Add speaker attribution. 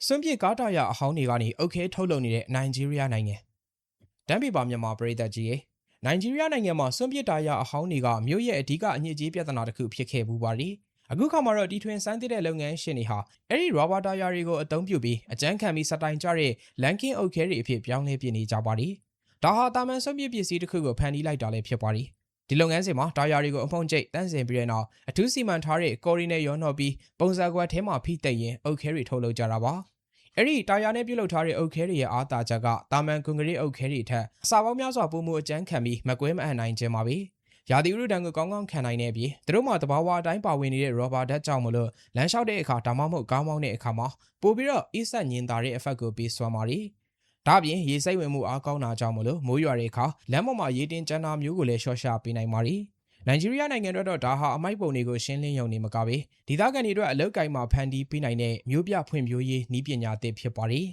Speaker 1: စွန့်ပစ်ကားတာယာအဟောင်းတွေကနေအုတ်ခဲထုတ်လုပ်နေတဲ့နိုင်ဂျီးရီးယားနိုင်ငံတမ်ပီပါမြန်မာပြည်သက်ကြီးရေနိုင်ဂျီးရီးယားနိုင်ငံမှာစွန့်ပစ်တာယာအဟောင်းတွေကမြို့ရဲ့အဓိကအညစ်အကြေးပြဿနာတစ်ခုဖြစ်ခဲ့ဘူးပါလေအခုခါမှာတော့တီထွင်စမ်းသစ်တဲ့လုပ်ငန်းရှင်တွေဟာအဲ့ဒီရာဘာတာယာတွေကိုအသုံးပြုပြီးအကျန်းခံပြီးစတိုင်ကြတဲ့လန်ကင်းအုတ်ခဲတွေအဖြစ်ပြောင်းလဲပြနေကြပါလေဒါဟာတာမန်စွန့်ပစ်ပစ္စည်းတစ်ခုကိုဖန်တီးလိုက်တာလည်းဖြစ်ပါလေဒီလုပ်ငန်းစဉ်မှာတာယာတွေကိုအဖုံးကျိတ်တန့်စင်ပြီးတဲ့နောက်အထူးစီမံထားတဲ့ကော်ရီနဲ့ရောနှော်ပြီးပုံစံကွက်ထဲမှာဖိသိပ်ရင်အုတ်ခဲတွေထုတ်လုပ်ကြတာပါအဲ့ဒီတာယာနဲ့ပြုတ်လုထားတဲ့အုတ်ခဲတွေရဲ့အားသာချက်ကတာမန်ကွန်ကရစ်အုတ်ခဲတွေထက်အစာပေါင်းများစွာပိုမိုအကျန်းခံပြီးမကွဲမအံ့နိုင်ခြင်းပါပဲရာသီဥတုတန်ကိုကောင်းကောင်းခံနိုင်တဲ့အပြင်သူတို့မှာတဘာဝအတိုင်းပါဝင်နေတဲ့ရောဘာဓာတ်ကြောင့်မလို့လမ်းလျှောက်တဲ့အခါဒါမှမဟုတ်ကားမောင်းတဲ့အခါမှာပိုပြီးတော့အေးဆက်ညင်သာတဲ့အဖက်ကိုပေးစွမ်းပါလေဒါ့အပြင်ရေစိမ့်ဝင်မှုအားကောင်းတာကြောင့်မလို့မိုးရွာတဲ့အခါလမ်းပေါ်မှာရေတင်ကျန်းတာမျိုးကိုလည်းရှော့ရှာပေးနိုင်ပါလေနိုင်ဂျီးရီးယားနိုင်ငံအတွက်တော့ဒါဟာအမိုက်ပုံတွေကိုရှင်းလင်းရုံနေမကပဲဒေသခံတွေအတွက်အလုပ်ကိုင်မှာဖန်တီးပေးနိုင်တဲ့မျိုးပြဖွံ့ဖြိုးရေးနည်းပညာသစ်ဖြစ်ပါတယ်